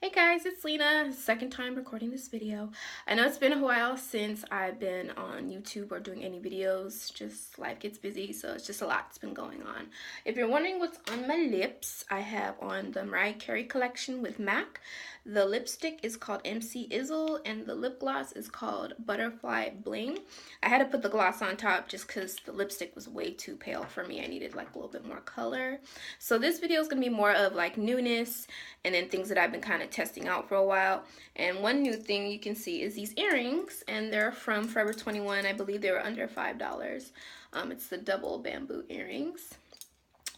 Hey guys, it's Lena. Second time recording this video. I know it's been a while since I've been on YouTube or doing any videos. Just life gets busy, so it's just a lot's been going on. If you're wondering what's on my lips, I have on the Mariah Carey collection with MAC. The lipstick is called MC Izzle and the lip gloss is called Butterfly Bling. I had to put the gloss on top just because the lipstick was way too pale for me. I needed like a little bit more color. So this video is going to be more of like newness and then things that I've been kind of testing out for a while. And one new thing you can see is these earrings, and they're from Forever 21. I believe they were under $5. It's the double bamboo earrings.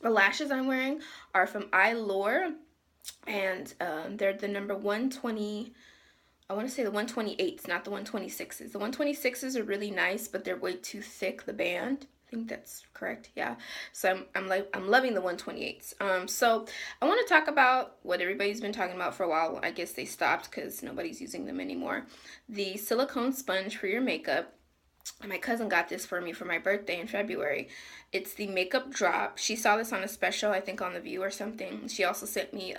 The lashes I'm wearing are from iLure, and they're the number 120. I want to say the 128s, not the 126s. The 126s are really nice, but they're way too thick, the band. I think that's correct. Yeah. So I'm loving the 128s. So I want to talk about what everybody's been talking about for a while. I guess they stopped because nobody's using them anymore. The silicone sponge for your makeup. My cousin got this for me for my birthday in February. It's the makeup drop. She saw this on a special, I think on The View or something. She also sent me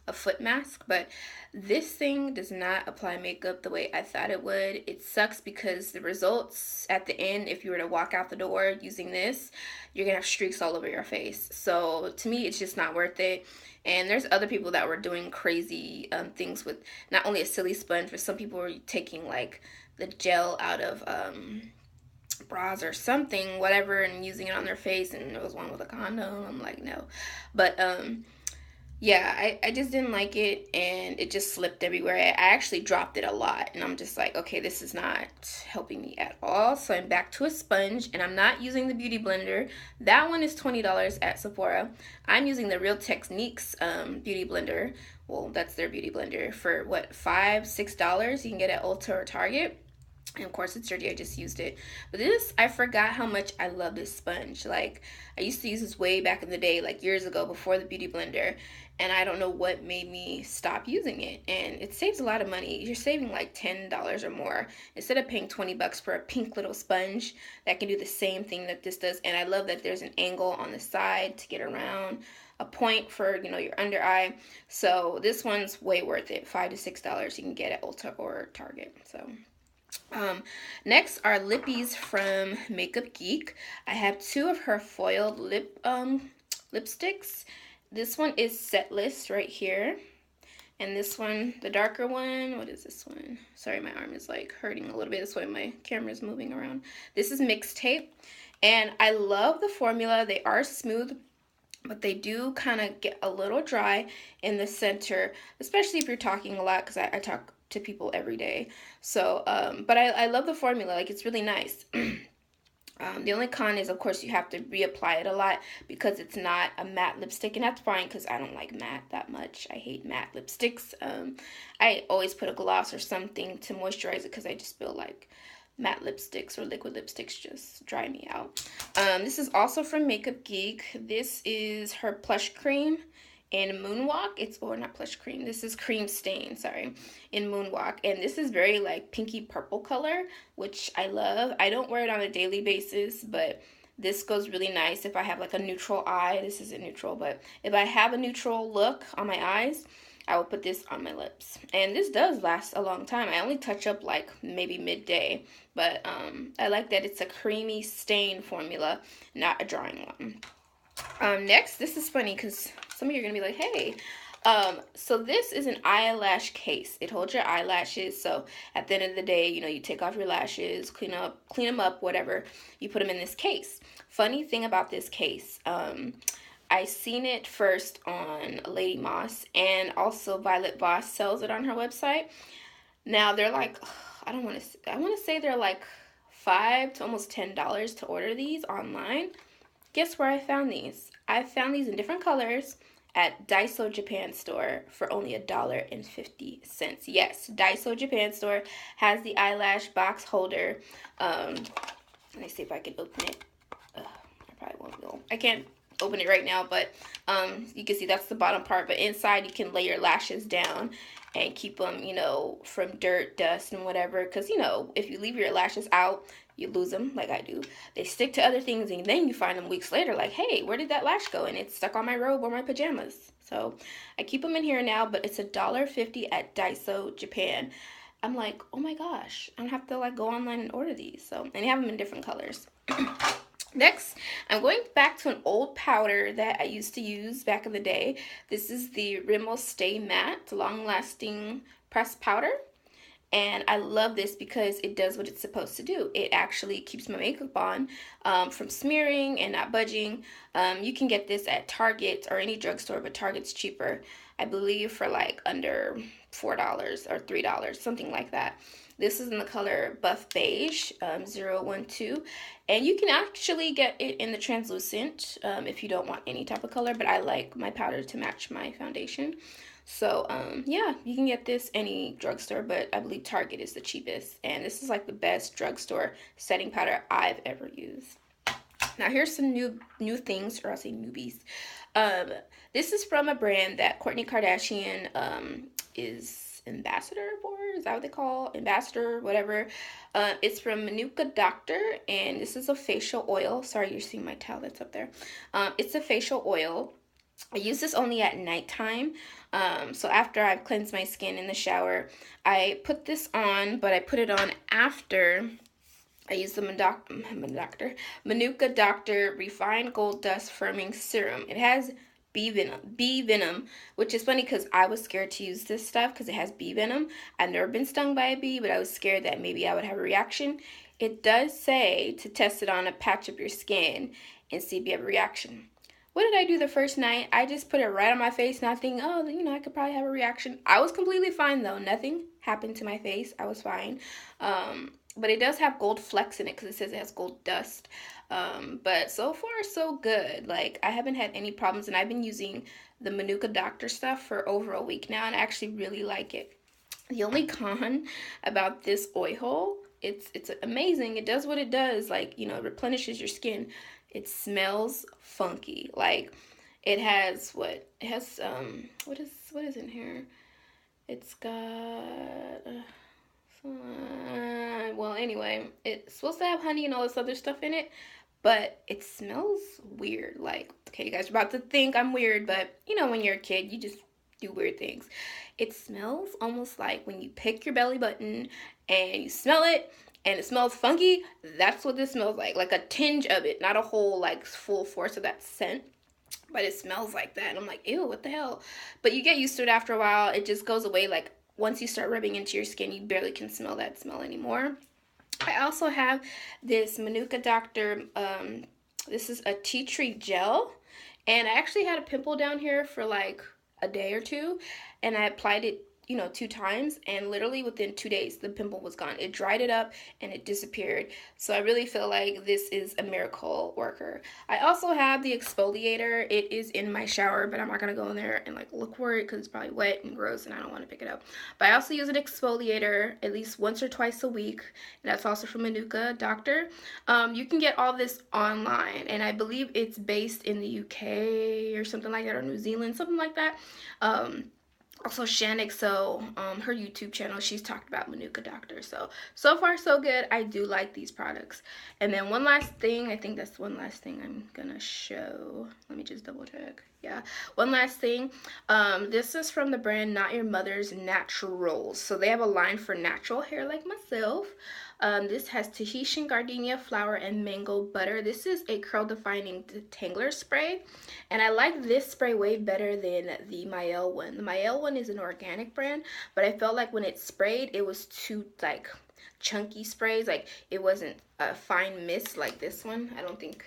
a foot mask, but this thing does not apply makeup the way I thought it would. It sucks because the results at the end, if you were to walk out the door using this, you're gonna have streaks all over your face. So to me, it's just not worth it. And there's other people that were doing crazy things with not only a silly sponge, but some people were taking like the gel out of bras or something, whatever, and using it on their face, and there was one with a condom. I'm like, no. But yeah, I just didn't like it, and it just slipped everywhere. I actually dropped it a lot, and I'm just like, okay, this is not helping me at all. So I'm back to a sponge, and I'm not using the Beauty Blender. That one is $20 at Sephora. I'm using the Real Techniques Beauty Blender. Well, that's their Beauty Blender for what, $5, $6 you can get at Ulta or Target. And of course it's dirty, I just used it. But this, I forgot how much I love this sponge. Like, I used to use this way back in the day, like years ago before the Beauty Blender, and I don't know what made me stop using it. And it saves a lot of money. You're saving like $10 or more instead of paying 20 bucks for a pink little sponge that can do the same thing that this does. And I love that there's an angle on the side to get around, a point for, you know, your under eye. So this one's way worth it. $5 to $6 you can get at Ulta or Target. So next are lippies from Makeup Geek. I have two of her foiled lipsticks. This one is Set List right here. And this one, the darker one, what is this one? Sorry, my arm is like hurting a little bit. That's why my camera is moving around. This is Mixtape. And I love the formula. They are smooth, but they do kind of get a little dry in the center, especially if you're talking a lot, because I talk to people every day. So, but I love the formula. Like, it's really nice. The only con is, of course, you have to reapply it a lot because it's not a matte lipstick, and that's fine because I don't like matte that much. I hate matte lipsticks. I always put a gloss or something to moisturize it because I just feel like matte lipsticks or liquid lipsticks just dry me out. This is also from Makeup Geek. This is her Plush Cream in Moonwalk. Or not Plush Cream. This is Cream Stain, sorry, in Moonwalk. And this is very like pinky purple color, which I love. I don't wear it on a daily basis, but this goes really nice if I have like a neutral eye. This isn't neutral, but if I have a neutral look on my eyes, I will put this on my lips. And this does last a long time. I only touch up like maybe midday, but I like that it's a creamy stain formula, not a drying one. Next, this is funny because some of you are going to be like, hey, so this is an eyelash case. It holds your eyelashes. So at the end of the day, you know, you take off your lashes, clean them up, whatever. You put them in this case. Funny thing about this case, I seen it first on Lady Moss, and also Violet Voss sells it on her website. Now they're like, I want to say they're like $5 to almost $10 to order these online. Guess where I found these? I found these in different colors at Daiso Japan store for only $1.50. Yes, Daiso Japan store has the eyelash box holder. Let me see if I can open it. I probably won't go. I can't open it right now, but you can see that's the bottom part. But inside, you can lay your lashes down and keep them, you know, from dirt, dust, and whatever. Because, you know, if you leave your lashes out, you lose them, like I do. They stick to other things, and then you find them weeks later, like, hey, where did that lash go? And it's stuck on my robe or my pajamas. So I keep them in here now, but it's $1.50 at Daiso, Japan. I'm like, oh my gosh, I don't have to like go online and order these. So, and they have them in different colors. Next, I'm going back to an old powder that I used to use back in the day. This is the Rimmel Stay Matte Long Lasting Pressed Powder. And I love this because it does what it's supposed to do. It actually keeps my makeup on from smearing and not budging. You can get this at Target or any drugstore, but Target's cheaper. I believe for like under $4 or $3, something like that. This is in the color Buff Beige 012. And you can actually get it in the translucent if you don't want any type of color. But I like my powder to match my foundation. So, yeah, you can get this any drugstore, but I believe Target is the cheapest. And this is like the best drugstore setting powder I've ever used. Now, here's some new things, or I'll say newbies. This is from a brand that Kourtney Kardashian is ambassador for. Is that what they call? Ambassador, whatever. It's from Manuka Doctor, and this is a facial oil. Sorry, you're seeing my towel that's up there. It's a facial oil. I use this only at nighttime. So after I've cleansed my skin in the shower, I put this on, but I put it on after I use the Manuka Doctor Refined Gold Dust Firming Serum. It has bee venom, which is funny because I was scared to use this stuff because it has bee venom. I've never been stung by a bee, but I was scared that maybe I would have a reaction. It does say to test it on a patch of your skin and see if you have a reaction. What did I do the first night? I just put it right on my face, not thinking, oh, you know, I could probably have a reaction. I was completely fine, though. Nothing happened to my face. I was fine. But it does have gold flecks in it because it says it has gold dust. But so far, so good. Like, I haven't had any problems, and I've been using the Manuka Doctor stuff for over a week now, and I actually really like it. The only con about this oil, it's amazing. It does what it does. Like, you know, it replenishes your skin. It smells funky. Like, it has what? It has, what is in here? It's got, well, anyway, it's supposed to have honey and all this other stuff in it, but it smells weird. Like, okay, you guys are about to think I'm weird, but, you know, when you're a kid, you just do weird things. It smells almost like when you pick your belly button and you smell it, and it smells funky. That's what this smells like a tinge of it, not a whole, like, full force of that scent, but it smells like that, and I'm like, ew, what the hell? But you get used to it after a while. It just goes away. Like, once you start rubbing into your skin, you barely can smell that smell anymore. I also have this Manuka Doctor, this is a tea tree gel, and I actually had a pimple down here for, like, a day or two, and I applied it, you know, 2 times, and literally within 2 days the pimple was gone. It dried it up and it disappeared. So I really feel like this is a miracle worker. I also have the exfoliator. It is in my shower, but I'm not gonna go in there and like look for it because it's probably wet and gross and I don't want to pick it up. But I also use an exfoliator at least once or twice a week, and that's also from Manuka Doctor. You can get all this online, and I believe it's based in the UK or something like that, or New Zealand, something like that. Also, Shannick, so her YouTube channel, she's talked about Manuka Doctor. So far so good. I do like these products. And then one last thing, I think that's one last thing I'm gonna show. Let me just double check. Yeah, one last thing. This is from the brand Not Your Mother's Naturals. So they have a line for natural hair like myself. This has Tahitian gardenia flower and mango butter. This is a curl defining detangler spray, and I like this spray way better than the Mael one. The Mael one is an organic brand, but I felt like when it sprayed, it was too like chunky sprays. Like, it wasn't a fine mist like this one. I don't think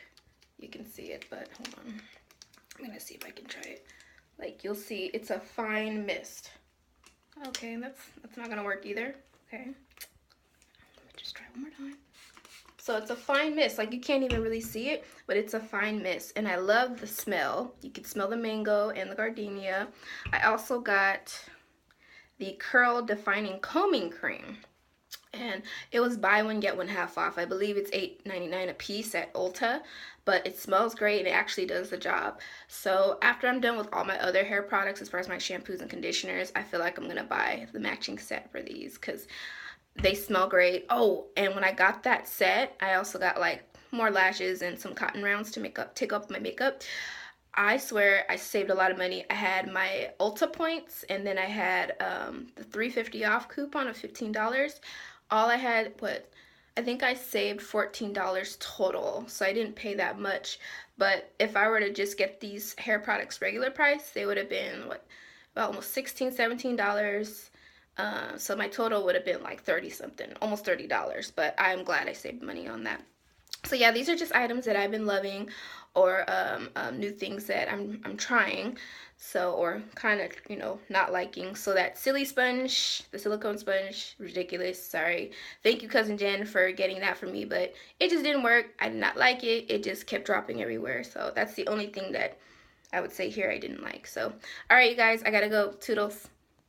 you can see it, but hold on. I'm gonna see if I can try it. Like, you'll see it's a fine mist. Okay, that's not gonna work either. Okay. Just try one more time. So it's a fine mist. Like, you can't even really see it, but it's a fine mist. And I love the smell. You can smell the mango and the gardenia. I also got the Curl Defining Combing Cream. and it was buy one get one half off. I believe it's $8.99 a piece at Ulta, but it smells great and it actually does the job. So after I'm done with all my other hair products, as far as my shampoos and conditioners, I feel like I'm gonna buy the matching set for these because they smell great. Oh, and when I got that set, I also got like more lashes and some cotton rounds to take up my makeup. I swear I saved a lot of money. I had my Ulta points, and then I had the 350 off coupon of $15. All I had, what, I think I saved $14 total, so I didn't pay that much. But if I were to just get these hair products regular price, they would have been, what, about almost $16, $17. So my total would have been like 30 something, almost $30. But I'm glad I saved money on that. So yeah, these are just items that I've been loving, or new things that I'm trying, so, or kind of, you know, not liking. So that silly sponge, the silicone sponge, ridiculous, sorry. Thank you, Cousin Jen, for getting that for me, but it just didn't work. I did not like it. It just kept dropping everywhere. So that's the only thing that I would say here I didn't like. So, all right, you guys, I gotta go. Toodles.